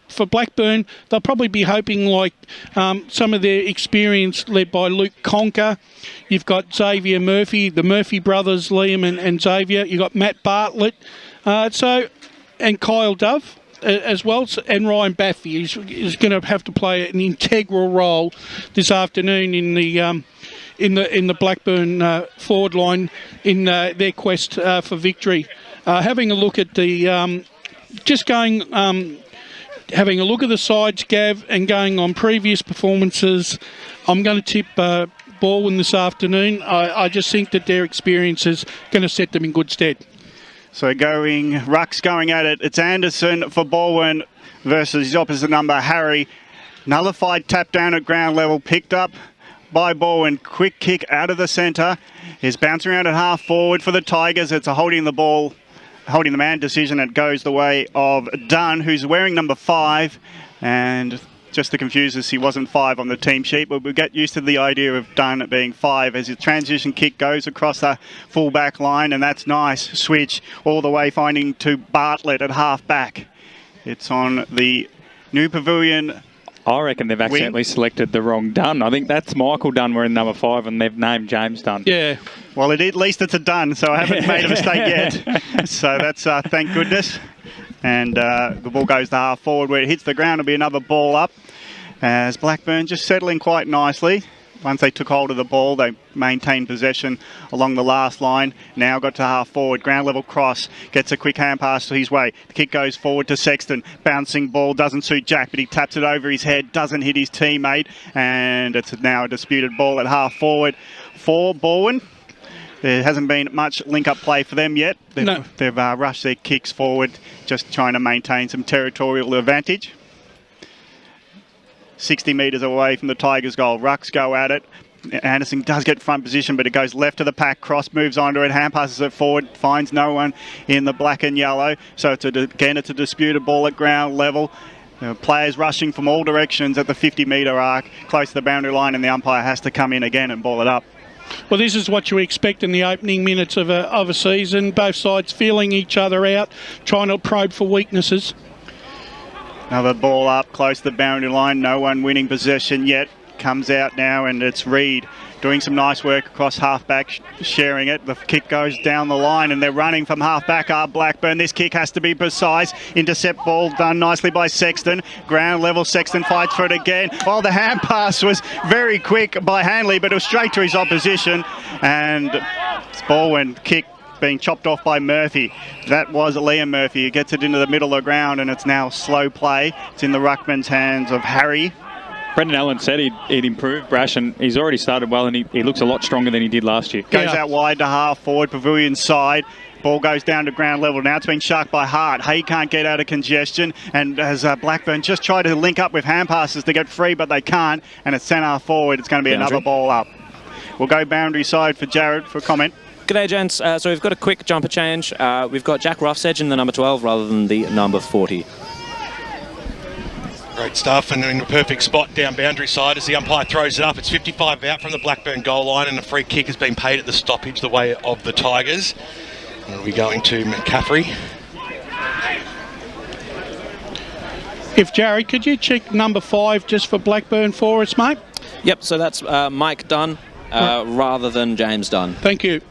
For Blackburn, they'll probably be hoping like some of their experience led by Luke Conker. You've got Xavier Murphy, the Murphy brothers, Liam and Xavier. You've got Matt Bartlett, and Kyle Dove as well, and Ryan Baffy is going to have to play an integral role this afternoon in the Blackburn forward line in their quest for victory. Having a look at the having a look at the sides, Gav, and going on previous performances, I'm going to tip Balwyn this afternoon. I just think that their experience is going to set them in good stead. So Ruck's going at it. It's Anderson for Balwyn versus his opposite number, Harry. Nullified tap down at ground level, picked up by Balwyn. Quick kick out of the centre. Is bouncing around at half forward for the Tigers. It's a holding the man decision. It goes the way of Dunn, who's wearing number 5, and just to confuse us, he wasn't 5 on the team sheet, but we'll get used to the idea of Dunn being 5 as his transition kick goes across the full back line, and that's nice. Switch all the way, finding to Bartlett at half back. It's on the new pavilion. I reckon they've accidentally selected the wrong Dunn. I think that's Michael Dunn wearing number 5, and they've named James Dunn. Yeah. Well, at least it's a Dunn, so I haven't made a mistake yet. So that's thank goodness. And the ball goes to half forward where it hits the ground. It'll be another ball up as Blackburn just settling quite nicely. Once they took hold of the ball, they maintained possession along the last line. Now got to half forward. Ground level cross. Gets a quick hand pass to his way. The kick goes forward to Sexton. Bouncing ball. Doesn't suit Jack, but he taps it over his head. Doesn't hit his teammate. And it's now a disputed ball at half forward for Balwyn. There hasn't been much link-up play for them yet. They've rushed their kicks forward, just trying to maintain some territorial advantage. 60 metres away from the Tigers' goal. Rucks go at it. Anderson does get front position, but it goes left to the pack. Cross moves onto it, hand passes it forward, finds no one in the black and yellow. So it's a disputed ball at ground level. Players rushing from all directions at the 50-metre arc, close to the boundary line, and the umpire has to come in again and ball it up. Well, this is what you expect in the opening minutes of a season. Both sides feeling each other out, trying to probe for weaknesses. Another ball up close to the boundary line. No one winning possession yet. Comes out now, and it's Reed doing some nice work across half-back, sharing it. The kick goes down the line, and they're running from half-back are Blackburn. This kick has to be precise. Intercept ball done nicely by Sexton. Ground level, Sexton fights for it again. Oh, the hand pass was very quick by Hanley, but it was straight to his opposition. And Balwyn kick being chopped off by Murphy. That was Liam Murphy. He gets it into the middle of the ground, and it's now slow play. It's in the ruckman's hands of Harry. Brendan Allen said he'd improved, Brash, and he's already started well, and he looks a lot stronger than he did last year. Goes out wide to half forward, pavilion side. Ball goes down to ground level. Now it's been sharked by Hart. Hay can't get out of congestion, and as Blackburn just tried to link up with hand passes to get free, but they can't, and it's sent half forward. It's going to be another ball up. We'll go boundary side for Jared for comment. G'day, gents. So we've got a quick jumper change. We've got Jack Roughsedge in the number 12 rather than the number 40. Great stuff, and in a perfect spot down boundary side as the umpire throws it up. It's 55 out from the Blackburn goal line, and a free kick has been paid at the stoppage the way of the Tigers. And it'll be going to McCaffrey. If Jared, could you check number 5 just for Blackburn for us, mate? Yep, so that's Mike Dunn rather than James Dunn. Thank you.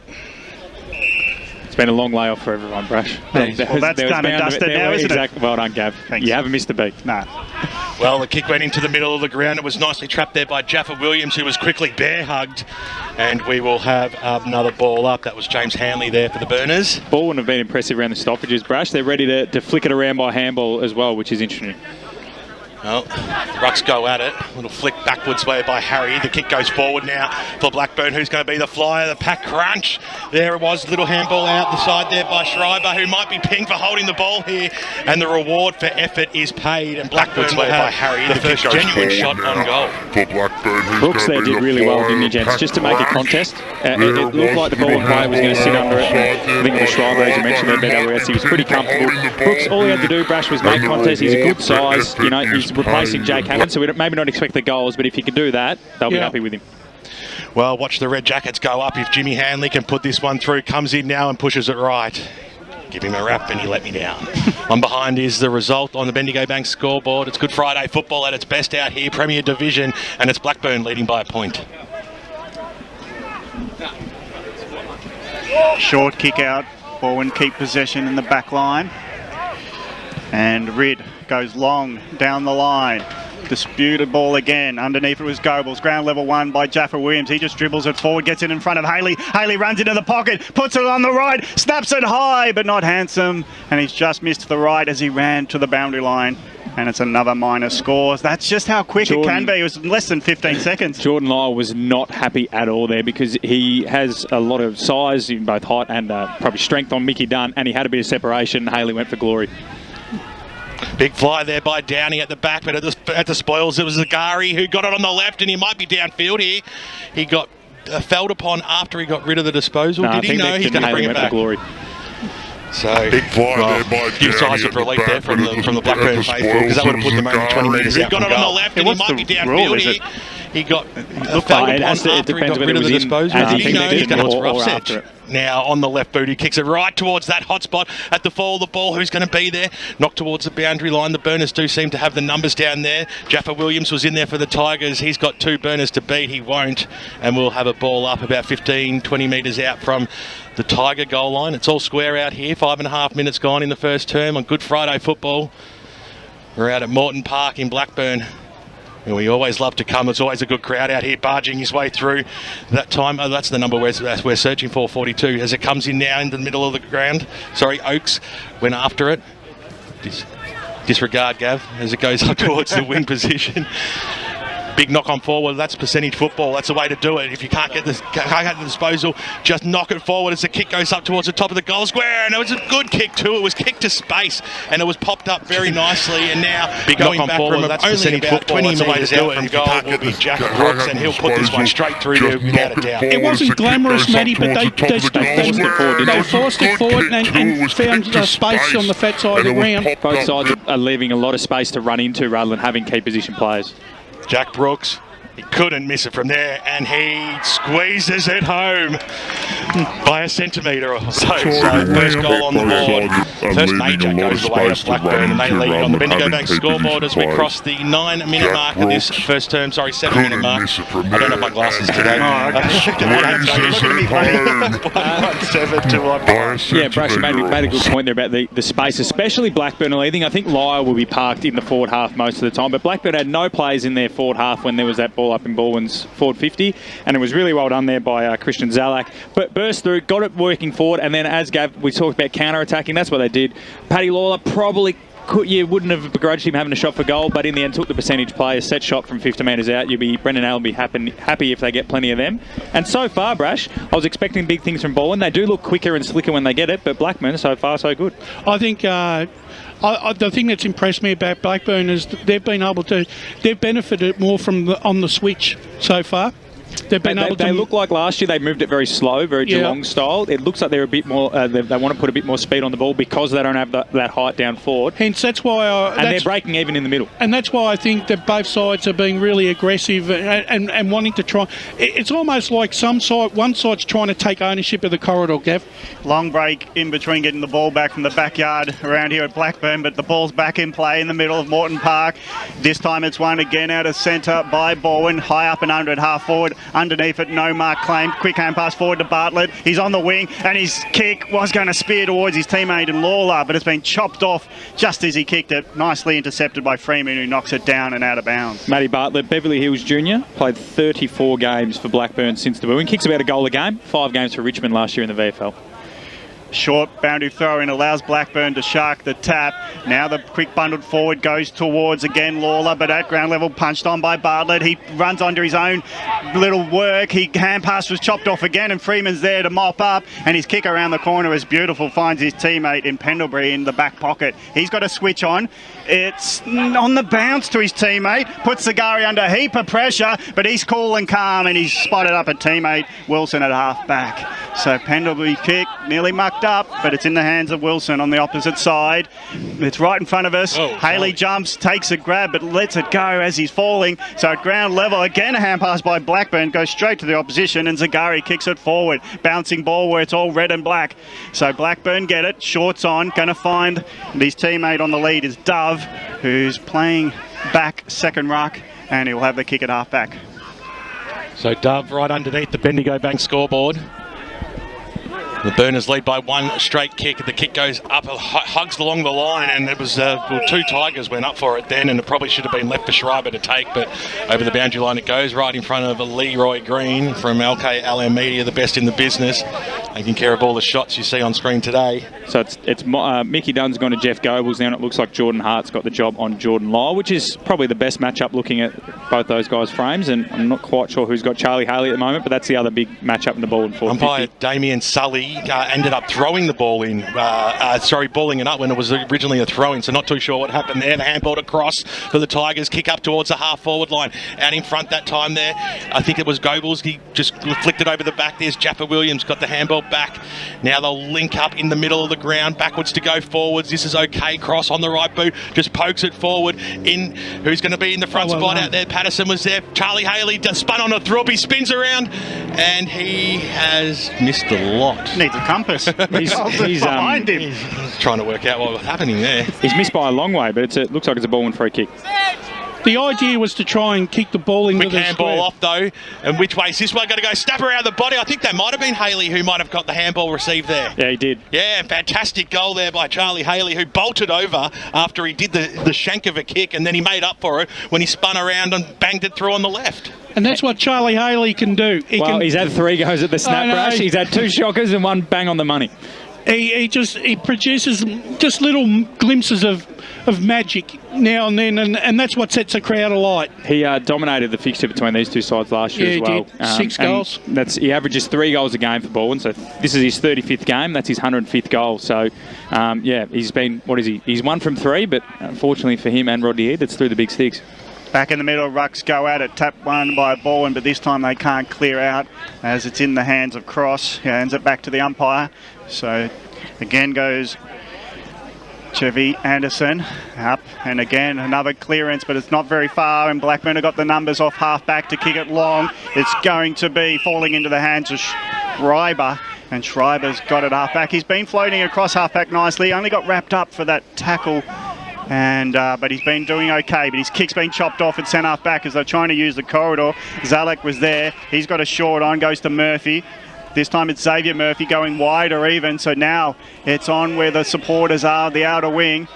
It's been a long layoff for everyone, Brash. Well, that's done and dusted now, isn't it? Well done, Gav. Thanks. You haven't missed a beat. Nah. Well, the kick went into the middle of the ground. It was nicely trapped there by Jaffa Williams, who was quickly bear-hugged. And we will have another ball up. That was James Hanley there for the Burners. Balwyn have been impressive around the stoppages, Brash. They're ready to flick it around by handball as well, which is interesting. Well, the Rucks go at it. A little flick backwards way by Harry. The kick goes forward now for Blackburn, who's going to be the flyer. The pack crunch. There it was, little handball out the side there by Schreiber, who might be pinged for holding the ball here. And the reward for effort is paid. And Blackburn will have Harry, the first genuine shot on goal. Brooks there did really well, didn't he, gents? Just to make a contest. It looked like the ball player was going to sit under it. I think it was Schreiber, as you mentioned there, BWS. He was pretty comfortable. Brooks, all he had to do, Brash, was make contest. He's a good size. You know, he's replacing Jake Hammond, so we maybe not expect the goals, but if he can do that, they'll be happy with him. Well, watch the Red Jackets go up if Jimmy Hanley can put this one through. Comes in now and pushes it right. Give him a rap and he let me down. On behind is the result on the Bendigo Bank scoreboard. It's Good Friday football at its best out here, Premier Division, and it's Blackburn leading by a point. Short kick out. Balwyn keep possession in the back line. And Rid goes long down the line. Disputed ball again. Underneath it was Goebbels. Ground level one by Jaffa Williams. He just dribbles it forward, gets it in front of Haley. Haley runs into the pocket, puts it on the right, snaps it high, but not handsome. And he's just missed the right as he ran to the boundary line. And it's another minus score. That's just how quick it can be. It was less than 15 seconds. Jordan Lyle was not happy at all there because he has a lot of size in both height and probably strength on Mickey Dunn, and he had a bit of separation. Haley went for glory. Big fly there by Downey at the back, but at the spoils it was Zagari who got it on the left, and he might be downfield here. He got felled upon after he got rid of the disposal. No, Did he? No, he's going to bring it back. Glory. So, big fly there by few sighs of relief there from the Blackburn faithful, because that would have put them only 20 metres out. He got it on the left, and he might be downfield. He got felled upon after he got rid of the disposal. Did he know he's going to rough set? Now on the left boot, he kicks it right towards that hot spot at the fall of the ball. Who's going to be there? Knocked towards the boundary line. The Burners do seem to have the numbers down there. Jaffa Williams was in there for the Tigers. He's got 2 Burners to beat. He won't. And we'll have a ball up about 15, 20 metres out from the Tiger goal line. It's all square out here. 5.5 minutes gone in the first term on Good Friday football. We're out at Moreton Park in Blackburn. And we always love to come. There's always a good crowd out here barging his way through that time. Oh, that's the number we're searching for, 42, as it comes in now in the middle of the ground. Sorry, Oakes went after it. Disregard, Gav, as it goes up towards the wing position. Big knock on forward. That's percentage football. That's the way to do it. If you can't get the disposal, just knock it forward as the kick goes up towards the top of the goal square. And it was a good kick too. It was kicked to space and it was popped up very nicely. And now big going knock on back forward. From That's only percentage about football. 20 metres out from goal will be Jack Brooks, and he'll put this one straight through there without a doubt. It wasn't glamorous, Matty, but they forced it forward and found space on the fat side of the ground. Both sides are leaving a lot of space to run into rather than having key position players. Jack Brooks, he couldn't miss it from there, and he squeezes it home by a centimetre or so. So first goal on the board. First major goes the way of Blackburn, and they lead on the Bendigo Bank scoreboard as we cross the 9-minute mark of this first term. Sorry, 7-minute mark. I don't have my glasses today. Yeah, Brash made a good point there about the space, especially Blackburn leading. I think Lyle will be parked in the forward half most of the time, but Blackburn had no players in their forward half when there was that ball up in Balwyn's forward 50, and it was really well done there by Christian Zalak. But burst through, got it working forward, and then as Gav, we talked about counter-attacking, that's what they did. Paddy Lawler probably wouldn't have begrudged him having a shot for goal, but in the end took the percentage play, a set shot from 50 metres out. Brendan Allen will be happy if they get plenty of them. And so far, Brash, I was expecting big things from Balwyn. They do look quicker and slicker when they get it, but Blackburn, so far, so good. I think the thing that's impressed me about Blackburn is they've benefited more from on the switch so far. They look like last year they moved it very slow, very Geelong style. It looks like they're a bit more. They want to put a bit more speed on the ball because they don't have that height down forward. Hence, that's why. They're breaking even in the middle. And that's why I think that both sides are being really aggressive and wanting to try. It's almost like one side's trying to take ownership of the corridor, Gav. Long break in between getting the ball back from the backyard around here at Blackburn, but the ball's back in play in the middle of Moreton Park. This time it's won again out of centre by Balwyn, high up and under at half forward. Underneath it, no mark claimed. Quick hand pass forward to Bartlett. He's on the wing, and his kick was going to spear towards his teammate in Lawler, but it's been chopped off just as he kicked it. Nicely intercepted by Freeman, who knocks it down and out of bounds. Matty Bartlett, Beverly Hills Jr., played 34 games for Blackburn since the boom. Kicks about a goal a game. 5 games for Richmond last year in the VFL. Short boundary throw in allows Blackburn to shark the tap. Now the quick bundled forward goes towards again Lawler, but at ground level punched on by Bartlett. He runs under his own little work. Hand pass was chopped off again, and Freeman's there to mop up, and his kick around the corner is beautiful. Finds his teammate in Pendlebury in the back pocket. He's got a switch on. It's on the bounce to his teammate. Puts Zagari under a heap of pressure, but he's cool and calm, and he's spotted up a teammate Wilson at half back. So Pendlebury kick nearly mucked wrapped up, but it's in the hands of Wilson on the opposite side. It's right in front of us. Oh, Haley jumps, takes a grab, but lets it go as he's falling. So at ground level, again a hand pass by Blackburn, goes straight to the opposition, and Zagari kicks it forward. Bouncing ball where it's all red and black. So Blackburn get it, shorts on, going to find his teammate on the lead is Dove, who's playing back second ruck, and he'll have the kick at half back. So Dove right underneath the Bendigo Bank scoreboard. The Burners lead by one straight kick. The kick goes up, hugs along the line, and it was well, two Tigers went up for it then, and it probably should have been left for Schreiber to take, but over the boundary line it goes, right in front of Leroy Green from LM Media, the best in the business, taking care of all the shots you see on screen today. So it's Mickey Dunn's gone to Jeff Goebbels now, and it looks like Jordan Hart's got the job on Jordan Lyle, which is probably the best matchup looking at both those guys' frames, and I'm not quite sure who's got Charlie Haley at the moment, but that's the other big matchup in the ball in 450. Umpire Damien Sully ended up throwing the ball in, balling it up when it was originally a throw-in, so not too sure what happened there. The handball across for the Tigers, kick up towards the half-forward line. Out in front that time there, I think it was Goebbels. He just flicked it over the back. There's Jappa Williams, got the handball back. Now they'll link up in the middle of the ground, backwards to go forwards. This is okay. Cross on the right boot, just pokes it forward. In who's going to be in the front spot out there? Patterson was there. Charlie Haley just spun on a throw. He spins around, and he has missed the lot. Needs a compass. He's behind him. He's trying to work out what was happening there. He's missed by a long way, but it looks like it's a ball and free kick. The idea was to try and kick the ball into Quick the handball square. off though, and which way is this one going to go? Snap around the body. I think that might have been Haley who might have got the handball received there. Yeah, he did. Yeah, fantastic goal there by Charlie Haley, who bolted over after he did the shank of a kick, and then he made up for it when he spun around and banged it through on the left. And that's what Charlie Haley can do. He's had 3 goes at the snap rush. He's had 2 shockers and 1 bang on the money. He produces just little glimpses of magic now and then, and that's what sets the crowd alight. He dominated the fixture between these two sides last year as well. He did. 6 goals. He averages 3 goals a game for Balwyn, so this is his 35th game. That's his 105th goal. So, he's been, He's 1 from 3, but unfortunately for him and Rodney Ed, that's through the big sticks. Back in the middle, rucks go at it, tap one by Balwyn, but this time they can't clear out as it's in the hands of Cross. He hands it back to the umpire. So again goes Chevy Anderson up, and again another clearance, but it's not very far, and Blackburn have got the numbers off half back to kick it long. It's going to be falling into the hands of Schreiber, and Schreiber's got it half back. He's been floating across half back nicely, only got wrapped up for that tackle, and but he's been doing okay, but his kick's been chopped off at centre half back as they're trying to use the corridor. Zalek was there, he's got a short on, goes to Murphy. This time it's Xavier Murphy going wide or even, so now it's on where the supporters are, the outer wing.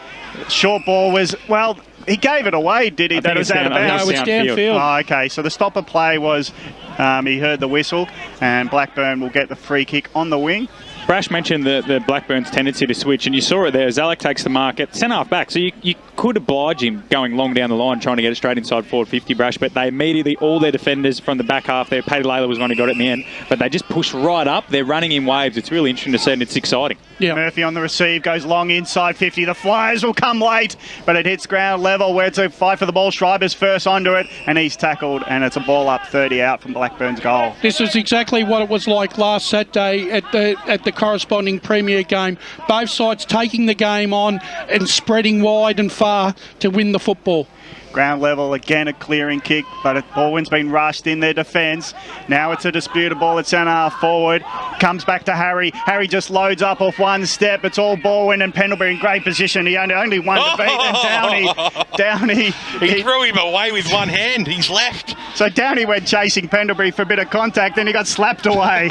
Short ball was, well, he gave it away, did he? That was out of bounds. No, it's downfield. Oh, okay, so the stopper play was, he heard the whistle, and Blackburn will get the free kick on the wing. Brash mentioned the Blackburn's tendency to switch, and you saw it there. Zalek takes the mark at centre half back, so you could oblige him going long down the line trying to get it straight inside forward 50, Brash, but they immediately, all their defenders from the back half there, Paddy Layla was one who got it in the end, but they just push right up. They're running in waves. It's really interesting to see, and it's exciting. Yeah. Murphy on the receive, goes long inside 50. The Flyers will come late, but it hits ground level where it's a fight for the ball. Schreiber's first onto it, and he's tackled, and it's a ball up 30 out from Blackburn's goal. This is exactly what it was like last Saturday at the corresponding Premier game. Both sides taking the game on and spreading wide and far to win the football. Ground level, again a clearing kick, but Balwyn's been rushed in their defence. Now it's a disputed ball at centre half forward. Comes back to Harry. Harry just loads up off one step. It's all Balwyn and Pendlebury in great position. He only one to beat, and Downey. He threw him away with one hand. He's left. So Downey went chasing Pendlebury for a bit of contact, then he got slapped away.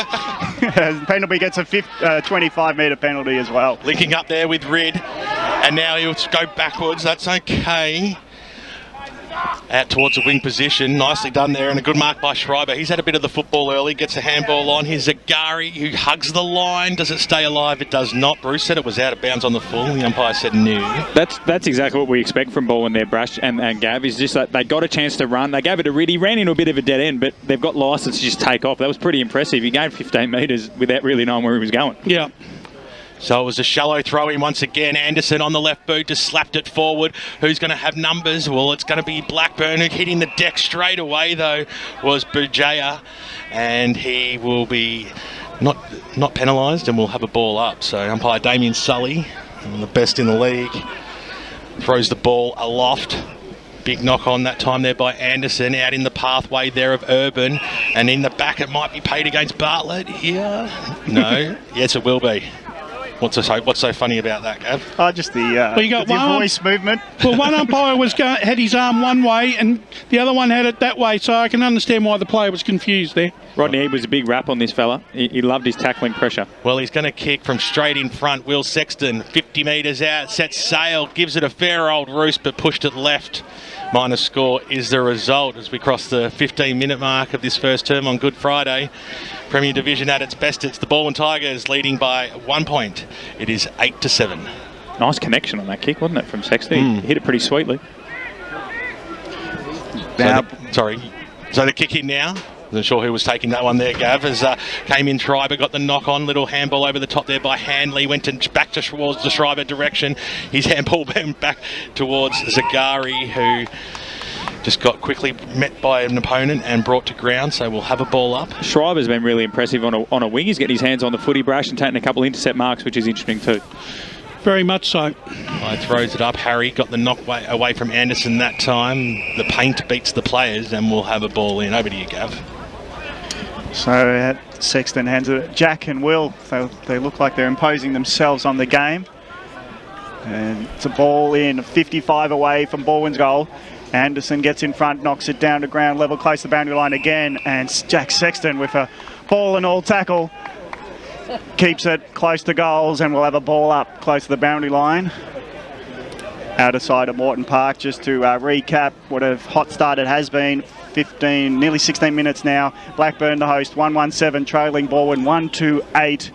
Pendlebury gets a 25-metre penalty as well. Linking up there with Red, and now he'll go backwards. That's okay. Out towards the wing position, nicely done there, and a good mark by Schreiber. He's had a bit of the football early, gets a handball on. Here's Zagari, who hugs the line. Does it stay alive? It does not. Bruce said it was out of bounds on the full. The umpire said no. That's exactly what we expect from Balwyn there, Brash and Gav. Is just that they got a chance to run. They gave it a rid. He ran into a bit of a dead end, but they've got licence to just take off. That was pretty impressive. He gained 15 metres without really knowing where he was going. Yeah. So it was a shallow throw in once again. Anderson on the left boot just slapped it forward. Who's going to have numbers? Well, it's going to be Blackburn. Hitting the deck straight away, though, was Bujaya. And he will be not penalised, and we'll have a ball up. So umpire Damien Sully, one of the best in the league, throws the ball aloft. Big knock on that time there by Anderson, out in the pathway there of Urban, and in the back it might be paid against Bartlett here. No, yes it will be. What's so funny about that, Gav? Oh, just the you got one voice movement. Well, one umpire had his arm one way and the other one had it that way, so I can understand why the player was confused there. Rodney Eade was a big rap on this fella. He loved his tackling pressure. Well, he's going to kick from straight in front. Will Sexton, 50 metres out, sets sail, gives it a fair old roost, but pushed it left. Minus score is the result as we cross the 15-minute mark of this first term on Good Friday. Premier Division at its best. It's the Balwyn Tigers leading by 1 point. It is 8-7. Nice connection on that kick, wasn't it, from Sexton? He hit it pretty sweetly. So the kick in now. Wasn't sure who was taking that one there, Gav, as came in Schreiber, got the knock on, little handball over the top there by Hanley, went back towards the Schreiber direction. His handball went back towards Zagari, who just got quickly met by an opponent and brought to ground, so we'll have a ball up. Schreiber's been really impressive on a wing. He's getting his hands on the footy brash and taking a couple intercept marks, which is interesting too. Very much so. Throws it up. Harry got the knock away from Anderson that time. The paint beats the players, and we'll have a ball in. Over to you, Gav. So Sexton hands it. Jack and Will, they look like they're imposing themselves on the game. And it's a ball in, 55 away from Balwyn's goal. Anderson gets in front, knocks it down to ground level, close to the boundary line again. And Jack Sexton with a ball and all tackle keeps it close to goals, and we'll have a ball up close to the boundary line. Outer side of Morton Park, just to recap what a hot start it has been. 15, nearly 16 minutes now. Blackburn the host, 1-1-7, trailing Balwyn 1-2-8.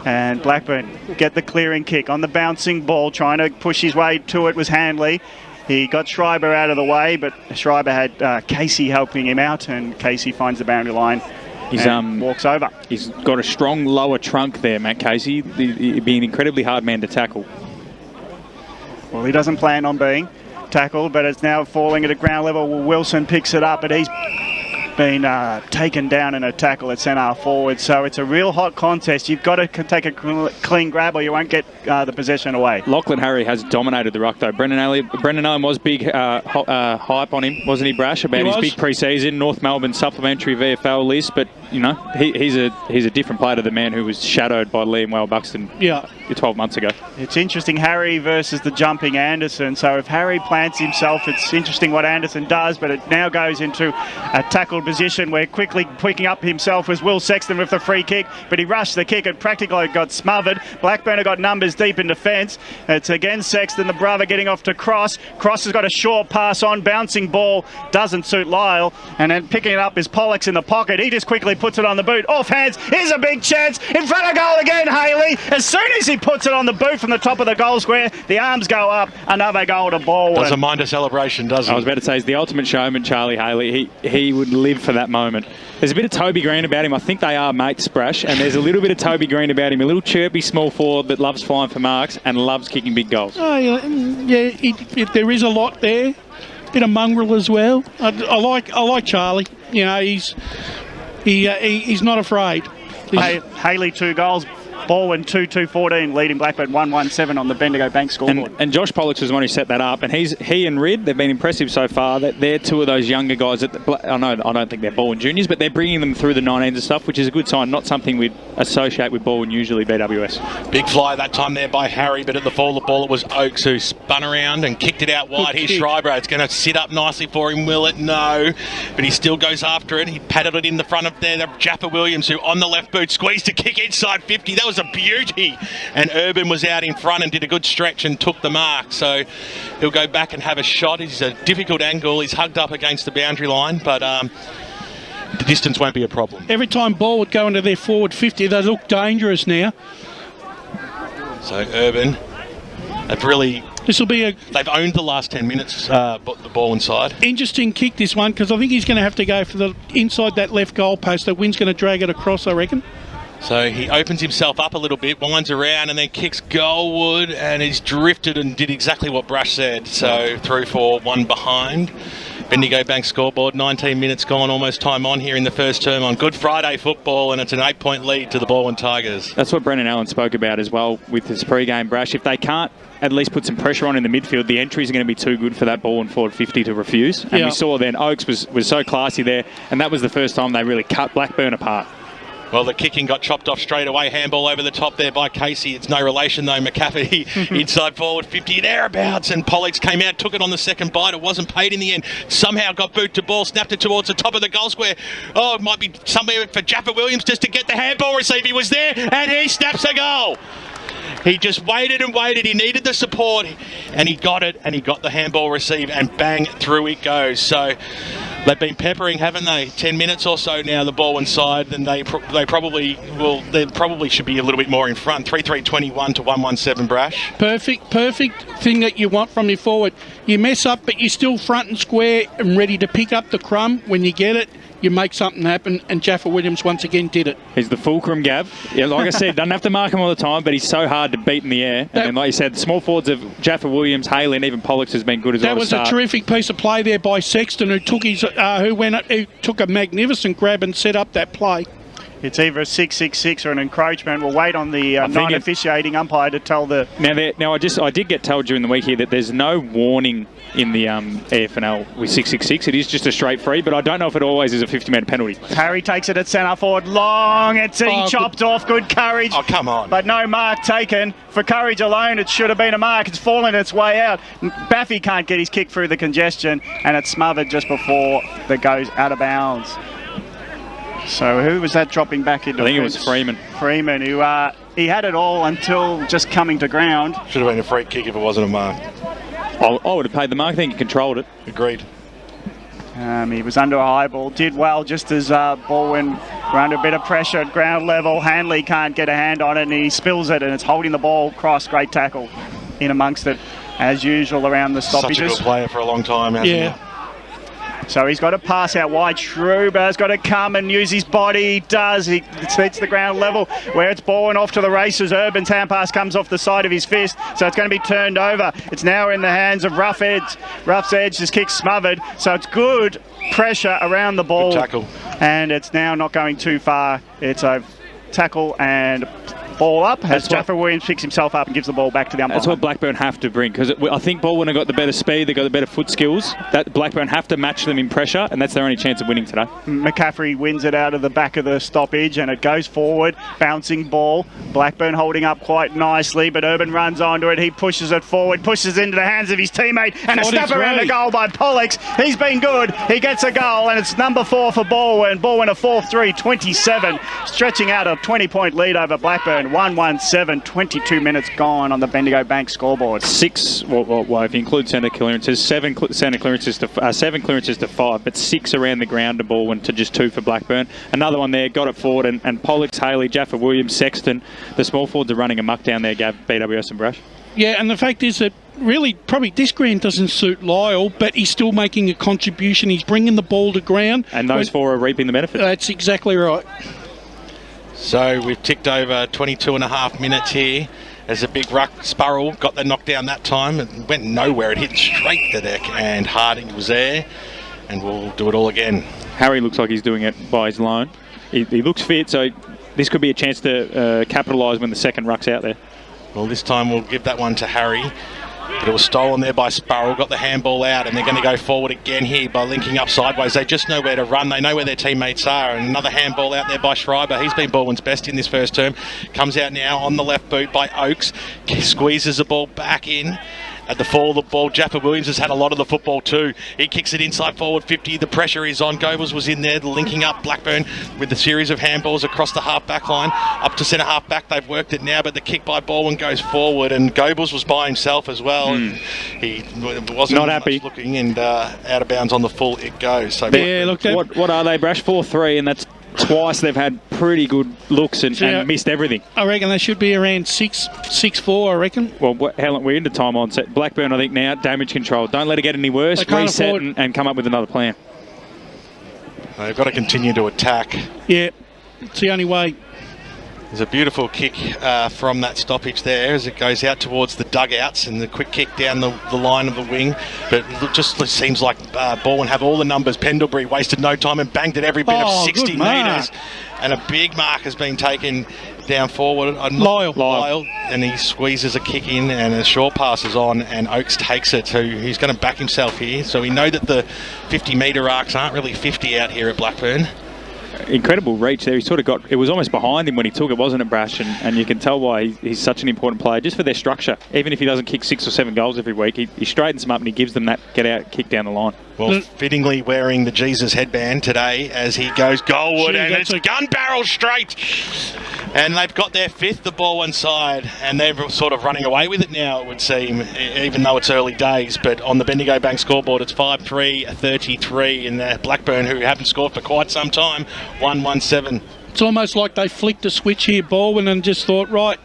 And Blackburn get the clearing kick on the bouncing ball, trying to push his way to it was Hanley. He got Schreiber out of the way, but Schreiber had Casey helping him out, and Casey finds the boundary line. He's walks over. He's got a strong lower trunk there, Matt Casey. He'd be an incredibly hard man to tackle. Well, he doesn't plan on being tackled, but it's now falling at a ground level. Wilson picks it up, but he's been taken down in a tackle at centre forward. So it's a real hot contest. You've got to take a clean grab or you won't get the possession away. Lachlan Harry has dominated the ruck though. Brendan Owen was big hype on him, wasn't he, Brash, about his big pre-season North Melbourne supplementary VFL list, but you know, he's a different player to the man who was shadowed by Liam Whale-Buxton 12 months ago. It's interesting, Harry versus the jumping Anderson. So if Harry plants himself, it's interesting what Anderson does, but it now goes into a tackled position where quickly picking up himself was Will Sexton with the free kick, but he rushed the kick and practically got smothered. Blackburn have got numbers deep in defence. It's again Sexton, the brother, getting off to Cross. Cross has got a short pass on, bouncing ball, doesn't suit Lyle, and then picking it up is Pollux in the pocket. He just quickly puts it on the boot, off hands. Here's a big chance in front of goal again, Haley. As soon as he puts it on the boot from the top of the goal square, the arms go up. Another goal to Balwyn. Doesn't mind a celebration, does he? I was about to say, he's the ultimate showman, Charlie Haley. He would live for that moment. There's a bit of Toby Green about him. I think they are mates, Brash, and there's a little bit of Toby Green about him. A little chirpy small forward that loves flying for marks and loves kicking big goals. Oh, yeah, there is a lot there. Bit of mongrel as well. I like Charlie. You know, he's not afraid. Haley 2 goals. Balwyn 2-2-14, leading Blackburn 1-1-7 on the Bendigo Bank scoreboard. And Josh Pollux was the one who set that up, and he and Rid, they've been impressive so far. They're two of those younger guys that I don't think they're Balwyn juniors, but they're bringing them through the 19s and stuff, which is a good sign. Not something we'd associate with Balwyn usually, BWS. Big fly that time there by Harry, but at the fall of the ball it was Oakes who spun around and kicked it out wide. Here's Schreiber. It's going to sit up nicely for him, will it? No, but he still goes after it. He patted it in the front of there. Japper Williams, who on the left boot squeezed a kick inside 50. That was a beauty. And Urban was out in front and did a good stretch and took the mark. So he'll go back and have a shot. It's a difficult angle. He's hugged up against the boundary line, but the distance won't be a problem. Every time ball would go into their forward 50, they look dangerous now. So Urban, they've owned the last 10 minutes, the ball inside. Interesting kick, this one, because I think he's going to have to go for the inside that left goal post. The wind's going to drag it across, I reckon. So he opens himself up a little bit, winds around and then kicks goalward, and he's drifted and did exactly what Brush said. So through for one behind. Bendigo Bank scoreboard, 19 minutes gone, almost time on here in the first term on Good Friday football, and it's an 8-point lead to the Balwyn Tigers. That's what Brendan Allen spoke about as well with his pre-game brash. If they can't at least put some pressure on in the midfield, the entries are going to be too good for that Balwyn forward 50 to refuse. And we saw then Oakes was so classy there, and that was the first time they really cut Blackburn apart. Well, the kicking got chopped off straight away. Handball over the top there by Casey. It's no relation, though. McCaffrey inside forward 50 thereabouts. And Pollux came out, took it on the second bite. It wasn't paid in the end. Somehow got boot to ball, snapped it towards the top of the goal square. Oh, it might be somewhere for Jaffa Williams just to get the handball receive. He was there, and he snaps a goal. He just waited and waited. He needed the support, and he got it, and he got the handball receive, and bang, through it goes. So they've been peppering, haven't they? 10 minutes or so now, the Balwyn side, and they probably should be a little bit more in front. 3-3-21 to 1-1-7 Brash. Perfect thing that you want from your forward. You mess up, but you're still front and square and ready to pick up the crumb when you get it. You make something happen, and Jaffa Williams once again did it. He's the fulcrum, Gav. Yeah, like I said, doesn't have to mark him all the time, but he's so hard to beat in the air. And then, like you said, the small forwards of Jaffa Williams, Haley, and even Pollux has been good as well. That was a terrific piece of play there by Sexton, who took who took a magnificent grab and set up that play. It's either a 6-6-6 or an encroachment. We'll wait on the non-officiating umpire to tell the... Now, I did get told during the week here that there's no warning in the efnl with 6-6-6. It is just a straight free, but I don't know if it always is a 50-metre penalty. Harry takes it at centre forward. Long. It's chopped off. Good courage. Oh, come on. But no mark taken. For courage alone, it should have been a mark. It's fallen its way out. Baffy can't get his kick through the congestion, and it's smothered just before it goes out of bounds. So who was that dropping back into? I think it was Freeman. Freeman, who he had it all until just coming to ground. Should have been a free kick if it wasn't a mark. I would have paid the mark. I think he controlled it. Agreed. He was under a high ball. Did well just as Balwyn were under a bit of pressure at ground level. Hanley can't get a hand on it, and he spills it, and it's holding the ball across. Great tackle in amongst it, as usual, around the stoppages. Such a good player for a long time, hasn't he? So he's got to pass out wide. Schruber's got to come and use his body. He does. He hits the ground level where it's Balwyn off to the races. Urban's hand pass comes off the side of his fist, so it's going to be turned over. It's now in the hands of Rough Edge. Rough's Edge, his kick smothered. So it's good pressure around the ball. Good tackle. And it's now not going too far. It's a tackle and ball up as Jaffa Williams picks himself up and gives the ball back to the umpire. That's what Blackburn have to bring, because I think Balwyn have got the better speed, they've got the better foot skills. That Blackburn have to match them in pressure, and that's their only chance of winning today. McCaffrey wins it out of the back of the stoppage, and it goes forward, bouncing ball. Blackburn holding up quite nicely, but Urban runs onto it. He pushes it forward, pushes into the hands of his teammate, and a snap around the goal by Pollux. He's been good. He gets a goal, and it's number 4 for Balwyn. Balwyn a 4-3-27, stretching out a 20-point lead over Blackburn. 1-1-7, 22 minutes gone on the Bendigo Bank scoreboard. Well, if you include centre clearances, 7 clearances to 5, but 6 around the ground to Balwyn to just 2 for Blackburn. Another one there, got it forward, and Pollux, Haley, Jaffa Williams, Sexton, the small forwards are running amok down there, Gav, BWS and Brash. Yeah, and the fact is that really probably this ground doesn't suit Lyle, but he's still making a contribution. He's bringing the ball to ground. And those 4 are reaping the benefits. That's exactly right. So we've ticked over 22.5 minutes here as a big ruck. Spurrell got the knockdown that time. It went nowhere. It hit straight to the deck, and Harding was there, and we'll do it all again. Harry looks like he's doing it by his line. He looks fit, so this could be a chance to capitalise when the second ruck's out there. Well, this time we'll give that one to Harry. But it was stolen there by Spurrell, got the handball out, and they're going to go forward again here by linking up sideways. They just know where to run. They know where their teammates are. And another handball out there by Schreiber. He's been Balwyn's best in this first term. Comes out now on the left boot by Oakes. Squeezes the ball back in. At the fall of the ball, Jaffa Williams has had a lot of the football too. He kicks it inside forward 50. The pressure is on. Gobles was in there linking up Blackburn with the series of handballs across the half-back line. Up to centre half-back, they've worked it now, but the kick by Balwyn goes forward, and Gobles was by himself as well. And he wasn't not happy looking, and out of bounds on the full it goes. So yeah, look, what are they, Brash? 4-3, and that's twice they've had pretty good looks and missed everything. I reckon they should be around 6-4, I reckon. Well, we're into time on set. Blackburn, I think now, damage control. Don't let it get any worse. Reset and come up with another plan. They've got to continue to attack. Yeah, it's the only way. There's a beautiful kick from that stoppage there as it goes out towards the dugouts, and the quick kick down the line of the wing. But it just seems like Balwyn have all the numbers. Pendlebury wasted no time and banged it every bit of 60 metres. And a big mark has been taken down forward. Lyle. And he squeezes a kick in, and a short pass is on, and Oakes takes it. So he's going to back himself here. So we know that the 50-metre arcs aren't really 50 out here at Blackburn. Incredible reach there. He sort of got, it was almost behind him when he took it, wasn't it, Brash? And you can tell why he's such an important player, just for their structure. Even if he doesn't kick 6 or 7 goals every week, he straightens them up and he gives them that get out kick down the line. Well, fittingly wearing the Jesus headband today as he goes goalward, and it's a gun barrel straight. And they've got their 5th, the Balwyn side, and they're sort of running away with it now, it would seem, even though it's early days. But on the Bendigo Bank scoreboard, it's 5-3-33, and Blackburn, who haven't scored for quite some time, 1-1-7. It's almost like they flicked a switch here, Balwyn, and just thought, right,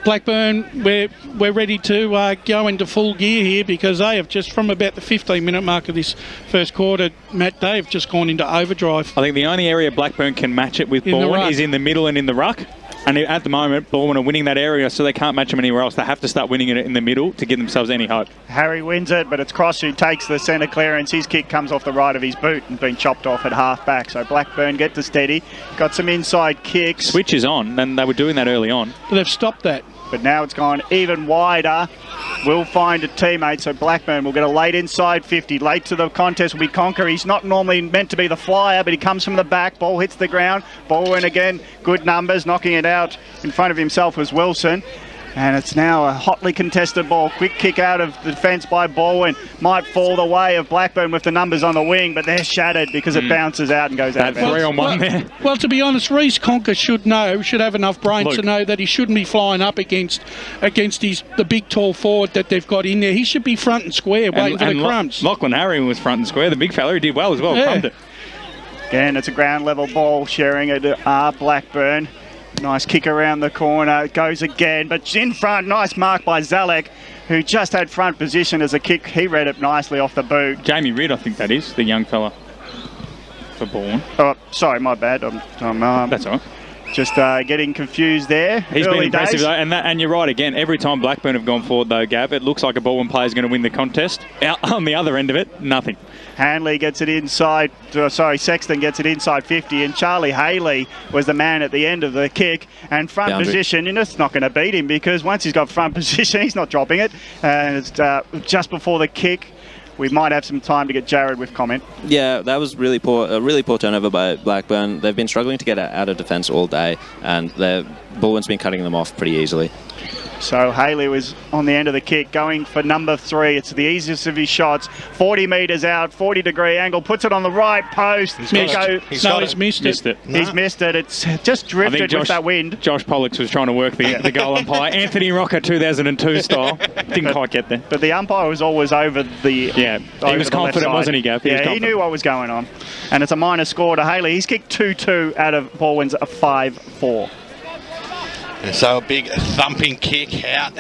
Blackburn, we're ready to go into full gear here, because they have just, from about the 15-minute mark of this first quarter, Matt, they've just gone into overdrive. I think the only area Blackburn can match it with Balwyn is in the middle and in the ruck. And at the moment, Balwyn are winning that area, so they can't match them anywhere else. They have to start winning it in the middle to give themselves any hope. Harry wins it, but it's Cross who takes the centre clearance. His kick comes off the right of his boot and been chopped off at half back. So Blackburn get to steady. Got some inside kicks. Switch is on, and they were doing that early on. But they've stopped that. But now it's gone even wider. Will find a teammate, so Blackburn will get a late inside 50. Late to the contest will be Conker. He's not normally meant to be the flyer, but he comes from the back. Ball hits the ground. Balwyn again, good numbers, knocking it out. In front of himself was Wilson. And it's now a hotly contested ball. Quick kick out of the defence by Balwyn. Might fall the way of Blackburn with the numbers on the wing, but they're shattered because it bounces out and goes out of bounds. 3-on-1 there. Well, to be honest, Reece Conker should have enough brains to know that he shouldn't be flying up against the big tall forward that they've got in there. He should be front and square, waiting for the crumbs. Lachlan Harry was front and square. The big fella, he did well as well. Crumbed it. Again, it's a ground level ball, sharing it to Blackburn. Nice kick around the corner, it goes again, but in front, nice mark by Zalek, who just had front position as a kick. He read it nicely off the boot. Jamie Ridd, I think that is, the young fella for Balwyn. Oh, sorry, my bad. That's all right. Just getting confused there. He's been impressive though, and you're right again. Every time Blackburn have gone forward though, Gav, it looks like a Balwyn player is going to win the contest. On the other end of it, nothing. Hanley gets it inside, Sexton gets it inside 50, and Charlie Haley was the man at the end of the kick. And front position, and it's not going to beat him, because once he's got front position, he's not dropping it. And it's just before the kick. We might have some time to get Jared with comment. Yeah, that was really poor, a really poor turnover by Blackburn. They've been struggling to get out of defence all day, and Balwyn's been cutting them off pretty easily. So Haley was on the end of the kick, going for number 3. It's the easiest of his shots. 40 metres out, 40-degree angle, puts it on the right post. He's missed it. He's missed it. It's just drifted with that wind. Josh Pollux was trying to work the goal umpire. Anthony Rocker 2002 style. Didn't quite get there. But the umpire was always over the he was confident, wasn't he, Gav? He knew what was going on. And it's a minor score to Haley. He's kicked 2-2 out of Balwyn's 5-4. And so a big thumping kick out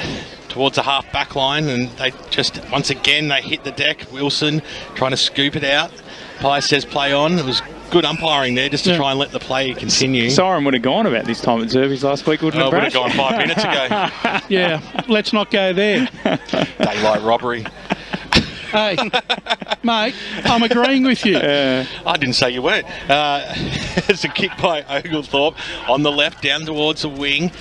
towards the half back line, and they just, once again, they hit the deck. Wilson trying to scoop it out. Pye says play on. It was good umpiring there just to try and let the play continue. Siren would have gone about this time at Zerbies last week, wouldn't it, would have gone 5 minutes ago. Yeah, let's not go there. Daylight robbery. Hey, mate, I'm agreeing with you. I didn't say you weren't. It's a kick by Oglethorpe on the left down towards the wing.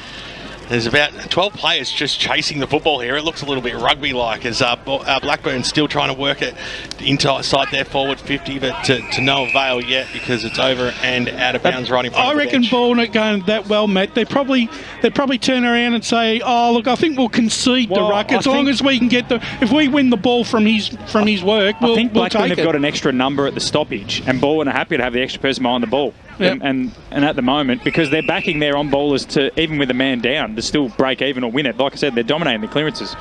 There's about 12 players just chasing the football here. It looks a little bit rugby-like as Blackburn's still trying to work it inside their forward 50, but to no avail yet because it's over and out of bounds right in front of the bench. I reckon ball not going that well, Matt. They probably turn around and say, "Oh, look, I think we'll concede the ruck as long as we can get if we win the ball from his work, we'll take it." Blackburn have got an extra number at the stoppage, and Balwyn are happy to have the extra person behind the ball. Yep. And at the moment, because they're backing their on ballers to, even with a man down, to still break even or win it. Like I said, they're dominating the clearances.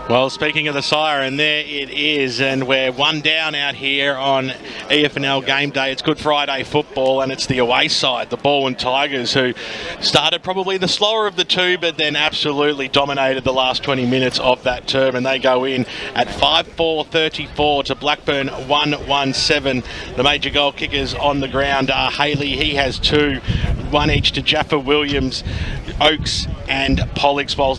Well, speaking of the siren, there it is, and we're one down out here on EFNL game day. It's Good Friday football, and it's the away side, the Balwyn Tigers, who started probably the slower of the two, but then absolutely dominated the last 20 minutes of that term, and they go in at 5-4-34 to Blackburn 1-1-7. The major goal kickers on the ground are Haley, he has 2. 1 each to Jaffa, Williams, Oakes and Pollux, while